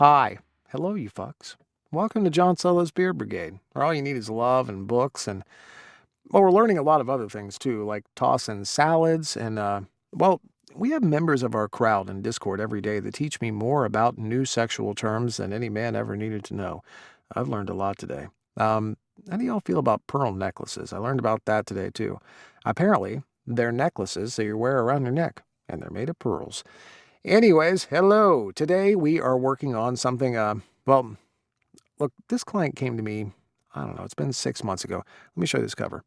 Hi. Hello, you fucks. Welcome to John Solo's Beer Brigade, where all you need is love and books and, well, we're learning a lot of other things too, like tossing salads and, we have members of our crowd in Discord every day that teach me more about new sexual terms than any man ever needed to know. I've learned a lot today. How do y'all feel about pearl necklaces? I learned about that today too. Apparently, they're necklaces that you wear around your neck, and they're made of pearls. Anyways, hello. Today we are working on something, look, this client came to me, I don't know, it's been 6 months ago. Let me show you this cover.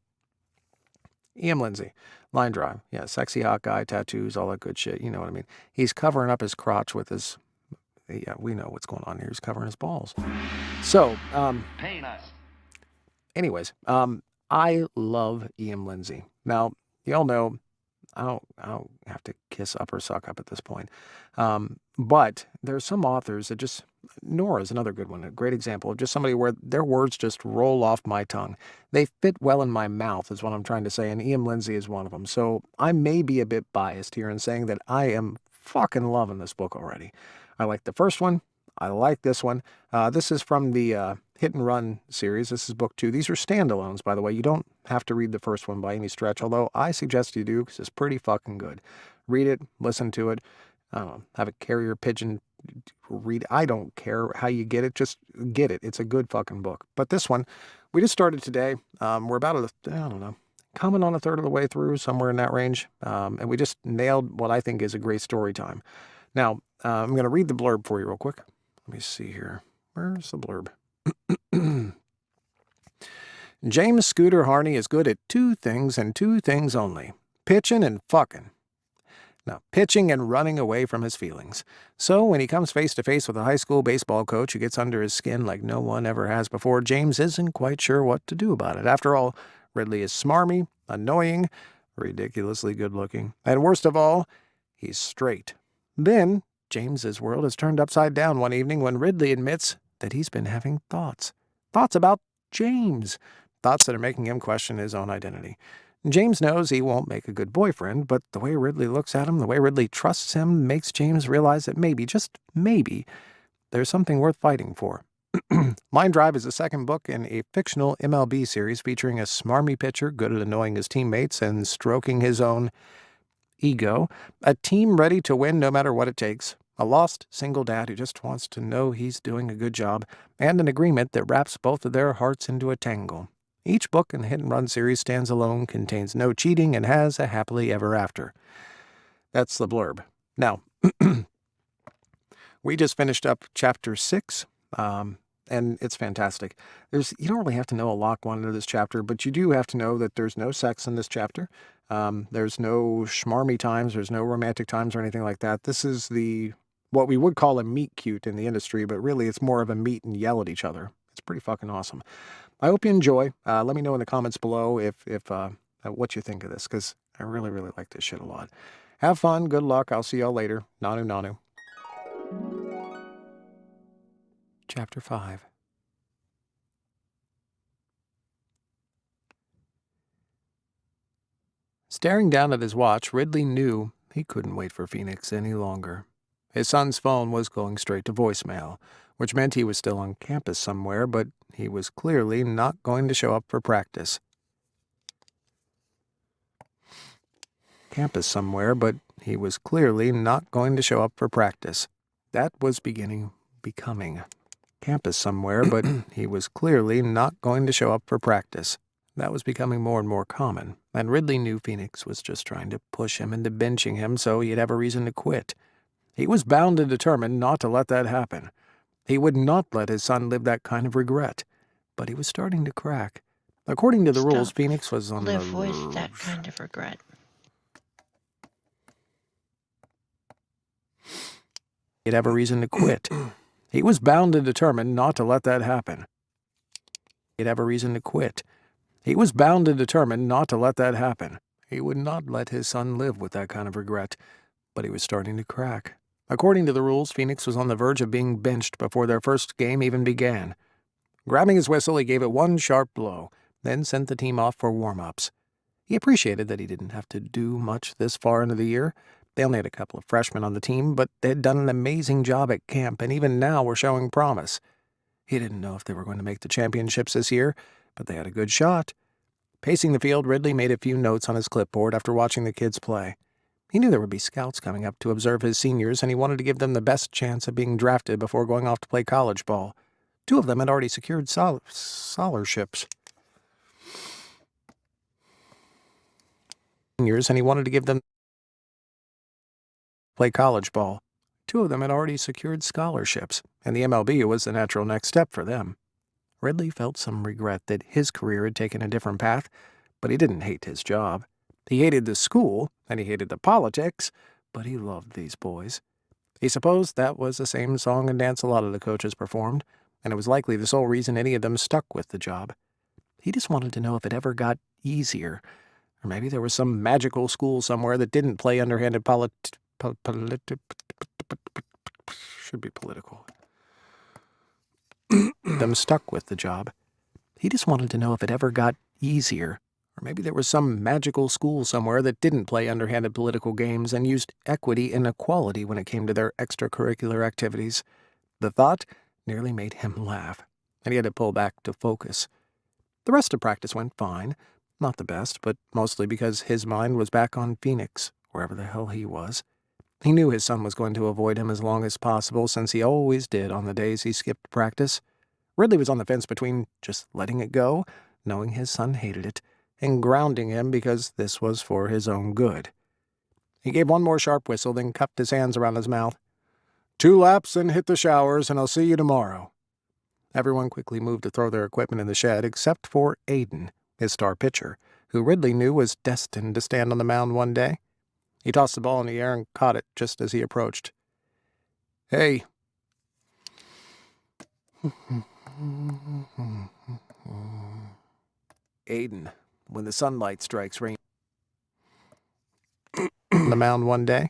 EM Lindsey, line drive. Yeah, sexy hot guy, tattoos, all that good shit. You know what I mean? He's covering up his crotch with his, yeah, we know what's going on here. He's covering his balls. So, Paint us. anyways, I love EM Lindsey. Now, y'all know I don't have to kiss up or suck up at this point. But there's some authors that just, Nora's another good one, a great example of just somebody where their words just roll off my tongue. They fit well in my mouth is what I'm trying to say, and EM Lindsey is one of them. So I may be a bit biased here in saying that I am fucking loving this book already. I like the first one. I like this one. This is from the Hit and Run series. This is book 2. These are standalones, by the way. You don't have to read the first one by any stretch, although I suggest you do because it's pretty fucking good. Read it, listen to it. I don't know, have a carrier pigeon read. I don't care how you get it. Just get it. It's a good fucking book. But this one, we just started today. We're about, I don't know, coming on a third of the way through, somewhere in that range. And we just nailed what I think is a great story time. Now, I'm going to read the blurb for you real quick. Let me see here. Where's the blurb? James Scooter Harney is good at 2 things and 2 things only. Pitching and fucking. Now, pitching and running away from his feelings. So when he comes face to face with a high school baseball coach who gets under his skin like no one ever has before, James isn't quite sure what to do about it. After all, Ridley is smarmy, annoying, ridiculously good-looking, and worst of all, he's straight. Then James's world is turned upside down one evening when Ridley admits that he's been having thoughts. Thoughts about James. Thoughts that are making him question his own identity. James knows he won't make a good boyfriend, but the way Ridley looks at him, the way Ridley trusts him, makes James realize that maybe, just maybe, there's something worth fighting for. Line Drive is the second book in a fictional MLB series featuring a smarmy pitcher good at annoying his teammates and stroking his own ego, a team ready to win no matter what it takes, a lost single dad who just wants to know he's doing a good job, and an agreement that wraps both of their hearts into a tangle. Each book in the Hit and Run series stands alone, contains no cheating, and has a happily ever after. That's the blurb. Now, we just finished up chapter 6, and it's fantastic. You don't really have to know a lot going into this chapter, but you do have to know that there's no sex in this chapter. There's no schmarmy times, there's no romantic times or anything like that. This is what we would call a meet cute in the industry, but really it's more of a meet and yell at each other. It's pretty fucking awesome. I hope you enjoy. Let me know in the comments below if what you think of this, because I really, really like this shit a lot. Have fun. Good luck. I'll see y'all later. Nanu nanu. Chapter 5. Staring down at his watch, Ridley knew he couldn't wait for Phoenix any longer. His son's phone was going straight to voicemail, which meant he was still on campus somewhere, but he was clearly not going to show up for practice. Campus somewhere, but he was clearly not going to show up for practice. That was becoming. Campus somewhere, but he was clearly not going to show up for practice. That was becoming more and more common, and Ridley knew Phoenix was just trying to push him into benching him so he'd have a reason to quit. He was bound and determined not to let that happen. He would not let his son live that kind of regret. But he was starting to crack. According to the rules, Phoenix was on the live with that kind of regret. He'd have a reason to quit. He was bound and determined not to let that happen. He'd have a reason to quit. He was bound and determined not to let that happen. He would not let his son live with that kind of regret. But he was starting to crack. According to the rules, Phoenix was on the verge of being benched before their first game even began. Grabbing his whistle, he gave it one sharp blow, then sent the team off for warm-ups. He appreciated that he didn't have to do much this far into the year. They only had a couple of freshmen on the team, but they had done an amazing job at camp and even now were showing promise. He didn't know if they were going to make the championships this year, but they had a good shot. Pacing the field, Ridley made a few notes on his clipboard after watching the kids play. He knew there would be scouts coming up to observe his seniors, and he wanted to give them the best chance of being drafted before going off to play college ball. 2 of them had already secured scholarships. And he wanted to give them play college ball. 2 of them had already secured scholarships, and the MLB was the natural next step for them. Ridley felt some regret that his career had taken a different path, but he didn't hate his job. He hated the school, and he hated the politics, but he loved these boys. He supposed that was the same song and dance a lot of the coaches performed, and it was likely the sole reason any of them stuck with the job. He just wanted to know if it ever got easier, or maybe there was some magical school somewhere that didn't play underhanded should be political. Them stuck with the job. He just wanted to know if it ever got easier, or maybe there was some magical school somewhere that didn't play underhanded political games and used equity and equality when it came to their extracurricular activities. The thought nearly made him laugh, and he had to pull back to focus. The rest of practice went fine. Not the best, but mostly because his mind was back on Phoenix, wherever the hell he was. He knew his son was going to avoid him as long as possible, since he always did on the days he skipped practice. Ridley was on the fence between just letting it go, knowing his son hated it, and grounding him because this was for his own good. He gave one more sharp whistle, then cupped his hands around his mouth. 2 laps and hit the showers, and I'll see you tomorrow. Everyone quickly moved to throw their equipment in the shed, except for Aiden, his star pitcher, who Ridley knew was destined to stand on the mound one day. He tossed the ball in the air and caught it just as he approached. "Hey." Aiden, when the sunlight strikes rain on the mound one day.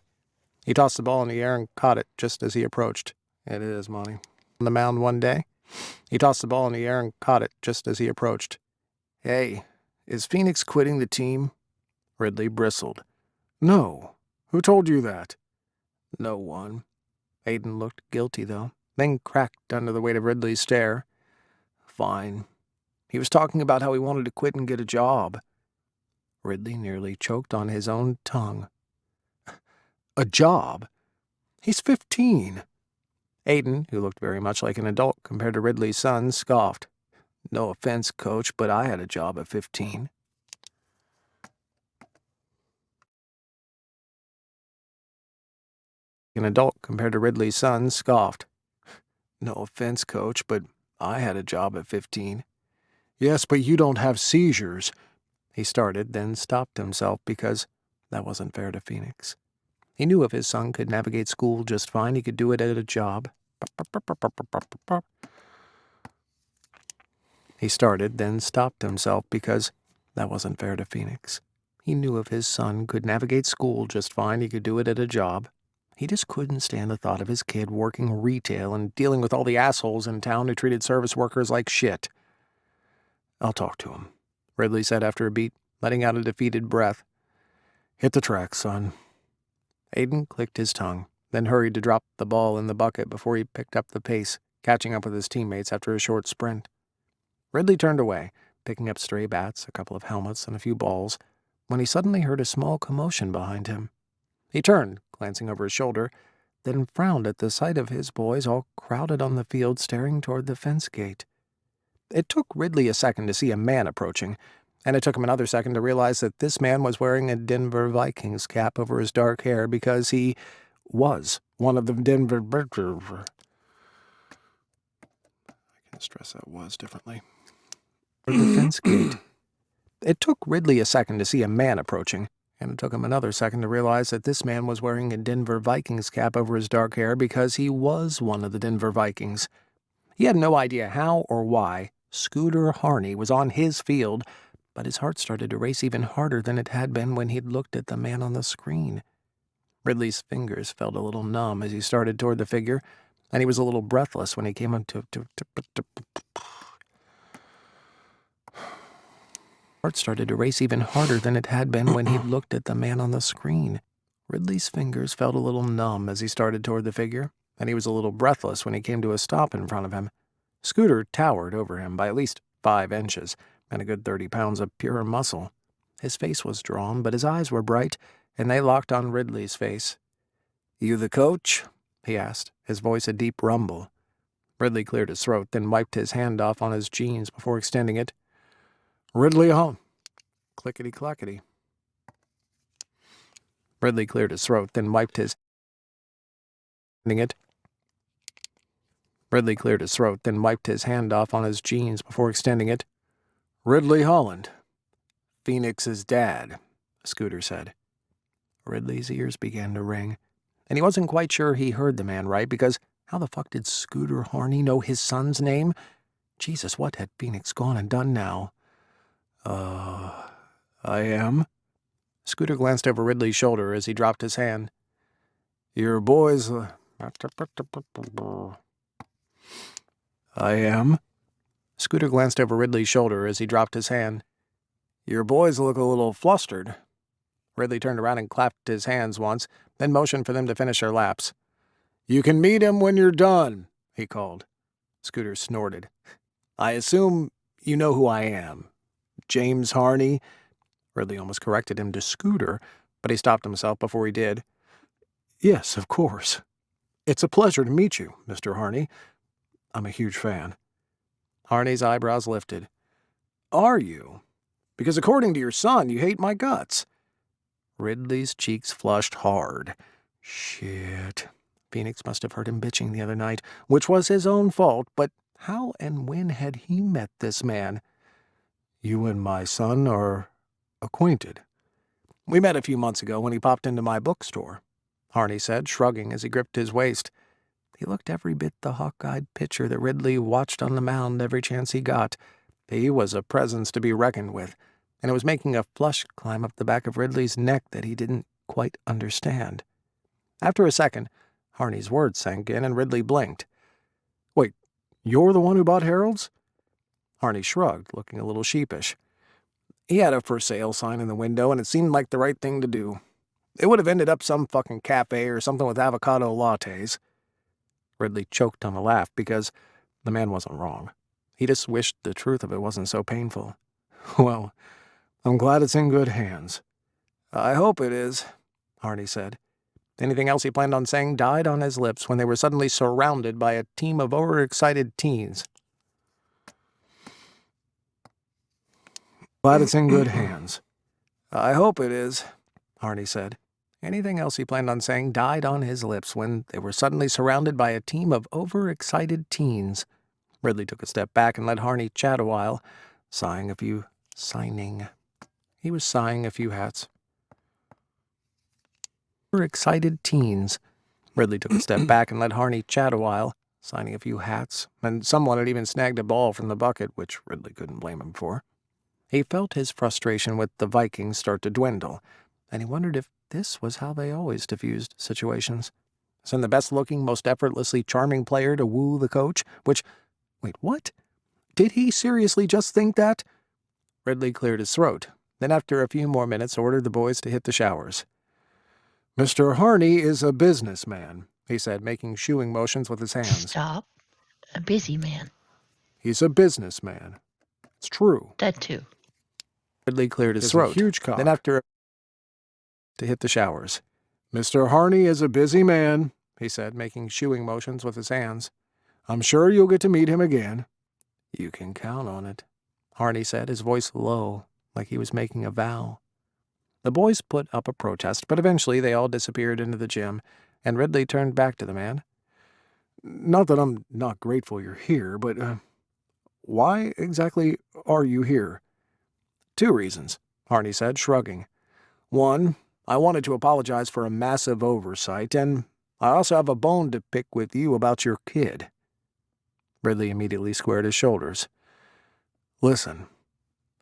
He tossed the ball in the air and caught it just as he approached. "It is, Monty." On the mound one day. He tossed the ball in the air and caught it just as he approached. "Hey, is Phoenix quitting the team?" Ridley bristled. "No. Who told you that?" "No one." Aiden looked guilty, though, then cracked under the weight of Ridley's stare. "Fine. He was talking about how he wanted to quit and get a job." Ridley nearly choked on his own tongue. "A job? He's 15. Aiden, who looked very much like an adult compared to Ridley's son, scoffed. "No offense, Coach, but I had a job at 15. An adult compared to Ridley's son scoffed. "No offense, Coach, but I had a job at 15. "Yes, but you don't have seizures," he started, then stopped himself because that wasn't fair to Phoenix. He knew if his son could navigate school just fine, he could do it at a job. He started, then stopped himself because that wasn't fair to Phoenix. He knew if his son could navigate school just fine, he could do it at a job. He just couldn't stand the thought of his kid working retail and dealing with all the assholes in town who treated service workers like shit. "I'll talk to him," Ridley said after a beat, letting out a defeated breath. "Hit the track, son." Aiden clicked his tongue, then hurried to drop the ball in the bucket before he picked up the pace, catching up with his teammates after a short sprint. Ridley turned away, picking up stray bats, a couple of helmets, and a few balls, when he suddenly heard a small commotion behind him. He turned, glancing over his shoulder, then frowned at the sight of his boys all crowded on the field staring toward the fence gate. It took Ridley a second to see a man approaching, and it took him another second to realize that this man was wearing a Denver Vikings cap over his dark hair because he was one of the Denver... I can stress that "was" differently. The fence gate. It took Ridley a second to see a man approaching, and it took him another second to realize that this man was wearing a Denver Vikings cap over his dark hair because he was one of the Denver Vikings. He had no idea how or why Scooter Harney was on his field, but his heart started to race even harder than it had been when he'd looked at the man on the screen. Ridley's fingers felt a little numb as he started toward the figure, and he was a little breathless when he came up to heart started to race even harder than it had been when he'd looked at the man on the screen. Ridley's fingers felt a little numb as he started toward the figure, and he was a little breathless when he came to a stop in front of him. Scooter towered over him by at least 5 inches, and a good 30 pounds of pure muscle. His face was drawn, but his eyes were bright, and they locked on Ridley's face. "You the coach?" he asked, his voice a deep rumble. Ridley cleared his throat, then wiped his hand off on his jeans before extending it. "Ridley home." Clickety-clackety. Ridley cleared his throat, then wiped his Ridley cleared his throat, then wiped his hand off on his jeans before extending it. "Ridley Holland. Phoenix's dad," Scooter said. Ridley's ears began to ring, and he wasn't quite sure he heard the man right, because how the fuck did Scooter Harney know his son's name? Jesus, what had Phoenix gone and done now? I am?" Scooter glanced over Ridley's shoulder as he dropped his hand. "Your boys, I am?" Scooter glanced over Ridley's shoulder as he dropped his hand. "Your boys look a little flustered." Ridley turned around and clapped his hands once, then motioned for them to finish their laps. "You can meet him when you're done," he called. Scooter snorted. "I assume you know who I am. James Harney." Ridley almost corrected him to Scooter, but he stopped himself before he did. "Yes, of course. It's a pleasure to meet you, Mr. Harney. I'm a huge fan." Harney's eyebrows lifted. "Are you? Because according to your son, you hate my guts." Ridley's cheeks flushed hard. Shit. Phoenix must have heard him bitching the other night, which was his own fault, but how and when had he met this man? "You and my son are acquainted." "We met a few months ago when he popped into my bookstore," Harney said, shrugging as he gripped his waist. He looked every bit the hawk-eyed pitcher that Ridley watched on the mound every chance he got. He was a presence to be reckoned with, and it was making a flush climb up the back of Ridley's neck that he didn't quite understand. After a second, Harney's words sank in, and Ridley blinked. "Wait, you're the one who bought Harold's?" Harney shrugged, looking a little sheepish. "He had a for sale sign in the window, and it seemed like the right thing to do. It would have ended up some fucking cafe or something with avocado lattes." Ridley choked on a laugh because the man wasn't wrong. He just wished the truth of it wasn't so painful. "Well, I'm glad it's in good hands." "I hope it is," Harney said. Anything else he planned on saying died on his lips when they were suddenly surrounded by a team of overexcited teens. "Glad it's in good hands." "I hope it is," Harney said. Anything else he planned on saying died on his lips when they were suddenly surrounded by a team of overexcited teens. Ridley took a step back and let Harney chat a while, signing a few hats. Overexcited teens. Ridley took a step back and let Harney chat a while, signing a few hats, and someone had even snagged a ball from the bucket, which Ridley couldn't blame him for. He felt his frustration with the Vikings start to dwindle, and he wondered if this was how they always diffused situations. Send the best-looking, most effortlessly charming player to woo the coach, wait, what? Did he seriously just think that? Ridley cleared his throat, then after a few more minutes ordered the boys to hit the showers. "Mr. Harney is a businessman," he said, making shooing motions with his hands. Stop. A busy man. "He's a businessman. It's true." That too. Ridley cleared his throat, a huge cock. then after to hit the showers. "Mr. Harney is a busy man," he said, making shooing motions with his hands. "I'm sure you'll get to meet him again." "You can count on it," Harney said, his voice low, like he was making a vow. The boys put up a protest, but eventually they all disappeared into the gym, and Ridley turned back to the man. "Not that I'm not grateful you're here, but why exactly are you here?" "Two reasons," Harney said, shrugging. "One, I wanted to apologize for a massive oversight, and I also have a bone to pick with you about your kid." Ridley immediately squared his shoulders. "Listen,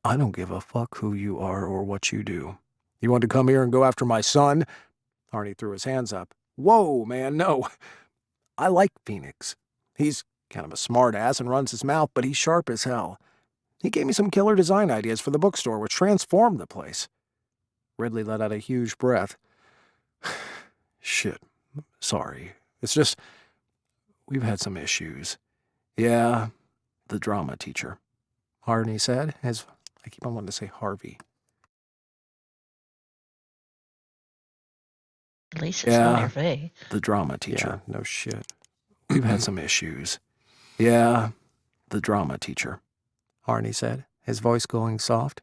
I don't give a fuck who you are or what you do. You want to come here and go after my son?" Harney threw his hands up. "Whoa, man, no. I like Phoenix. He's kind of a smart-ass and runs his mouth, but he's sharp as hell. He gave me some killer design ideas for the bookstore, which transformed the place." Ridley let out a huge breath. Shit. Sorry. It's just, we've had some issues. Yeah, the drama teacher, Harney said, I keep on wanting to say Harvey. At least it's not Hervé. The drama teacher. Yeah, no shit. We've had some issues. Yeah, the drama teacher, Harney said, his voice going soft.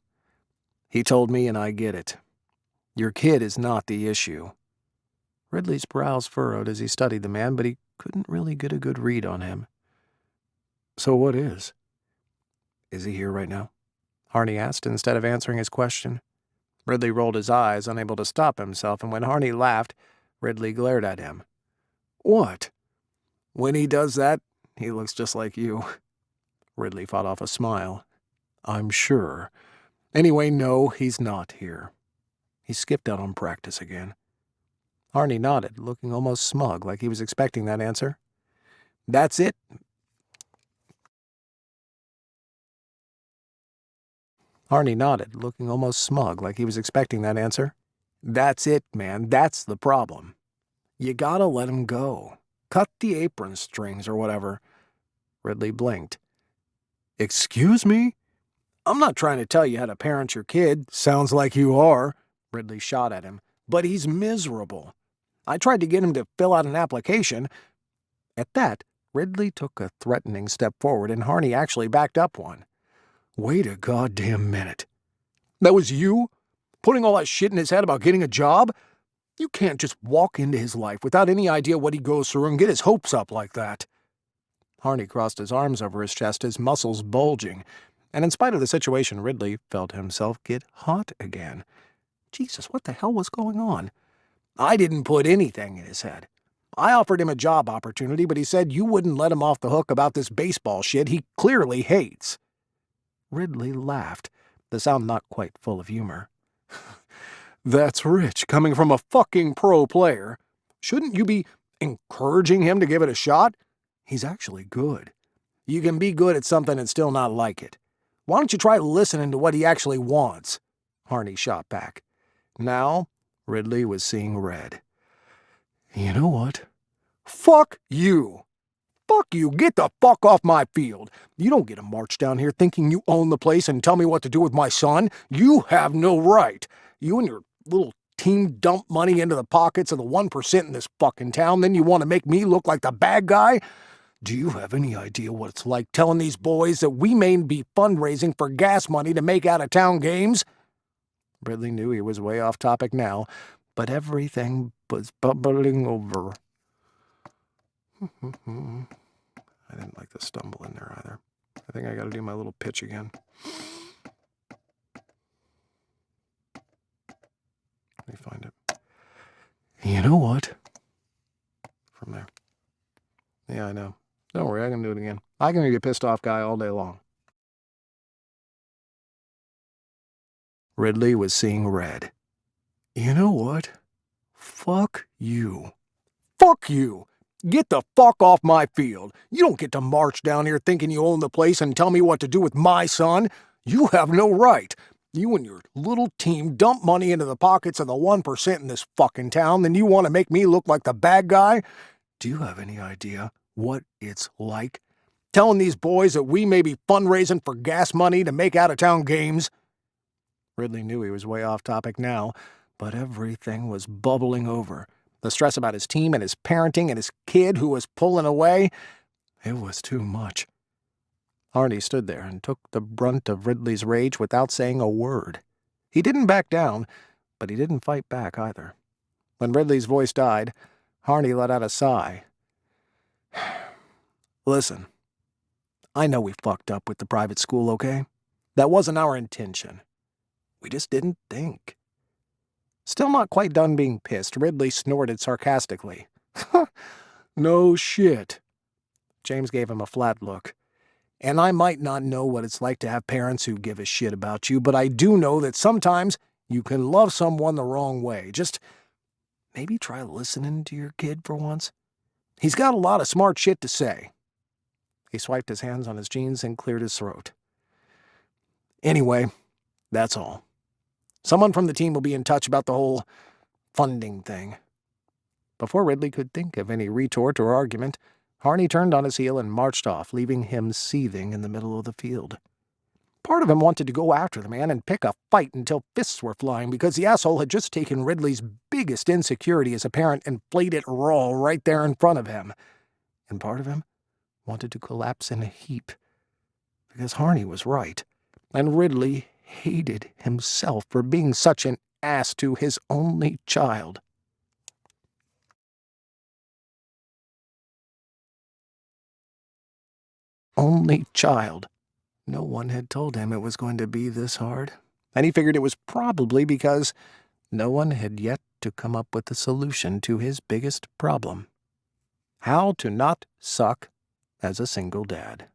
He told me, and I get it. Your kid is not the issue. Ridley's brows furrowed as he studied the man, but he couldn't really get a good read on him. So what is? Is he here right now? Harney asked instead of answering his question. Ridley rolled his eyes, unable to stop himself, and when Harney laughed, Ridley glared at him. What? When he does that, he looks just like you. Ridley fought off a smile. I'm sure. Anyway, no, he's not here. He skipped out on practice again. Harney nodded, looking almost smug, like he was expecting that answer. That's it. Harney nodded, looking almost smug, like he was expecting that answer. That's it, man. That's the problem. You gotta let him go. Cut the apron strings or whatever. Ridley blinked. Excuse me? I'm not trying to tell you how to parent your kid. Sounds like you are. Ridley shot at him. But he's miserable. I tried to get him to fill out an application. At that, Ridley took a threatening step forward, and Harney actually backed up one. Wait a goddamn minute. That was you? Putting all that shit in his head about getting a job? You can't just walk into his life without any idea what he goes through and get his hopes up like that. Harney crossed his arms over his chest, his muscles bulging, and in spite of the situation, Ridley felt himself get hot again. Jesus, what the hell was going on? I didn't put anything in his head. I offered him a job opportunity, but he said you wouldn't let him off the hook about this baseball shit he clearly hates. Ridley laughed, the sound not quite full of humor. That's rich, coming from a fucking pro player. Shouldn't you be encouraging him to give it a shot? He's actually good. You can be good at something and still not like it. Why don't you try listening to what he actually wants? Harney shot back. Now, Ridley was seeing red. You know what? Fuck you! Fuck you! Get the fuck off my field! You don't get to march down here thinking you own the place and tell me what to do with my son. You have no right. You and your little team dump money into the pockets of the 1% in this fucking town, then you want to make me look like the bad guy? Do you have any idea what it's like telling these boys that we may be fundraising for gas money to make out-of-town games? Ridley knew he was way off topic now, but everything was bubbling over. I didn't like the stumble in there either. I think I gotta do my little pitch again. Let me find it. You know what? From there. Yeah, I know. Don't worry, I can do it again. I can be a pissed off guy all day long. Ridley was seeing red. You know what? Fuck you. Fuck you! Get the fuck off my field. You don't get to march down here thinking you own the place and tell me what to do with my son. You have no right. You and your little team dump money into the pockets of the 1% in this fucking town, then you want to make me look like the bad guy? Do you have any idea what it's like? Telling these boys that we may be fundraising for gas money to make out-of-town games? Ridley knew he was way off topic now, but everything was bubbling over. The stress about his team and his parenting and his kid who was pulling away, it was too much. Harney stood there and took the brunt of Ridley's rage without saying a word. He didn't back down, but he didn't fight back either. When Ridley's voice died, Harney let out a sigh. Listen, I know we fucked up with the private school, okay? That wasn't our intention. We just didn't think. Still not quite done being pissed, Ridley snorted sarcastically. No shit. James gave him a flat look. And I might not know what it's like to have parents who give a shit about you, but I do know that sometimes you can love someone the wrong way. Just maybe try listening to your kid for once. He's got a lot of smart shit to say. He swiped his hands on his jeans and cleared his throat. Anyway, that's all. Someone from the team will be in touch about the whole funding thing. Before Ridley could think of any retort or argument, Harney turned on his heel and marched off, leaving him seething in the middle of the field. Part of him wanted to go after the man and pick a fight until fists were flying, because the asshole had just taken Ridley's biggest insecurity as a parent and played it raw right there in front of him. And part of him wanted to collapse in a heap, because Harney was right, and Ridley hated himself for being such an ass to his only child. Only child. No one had told him it was going to be this hard, and he figured it was probably because no one had yet to come up with the solution to his biggest problem: how to not suck as a single dad.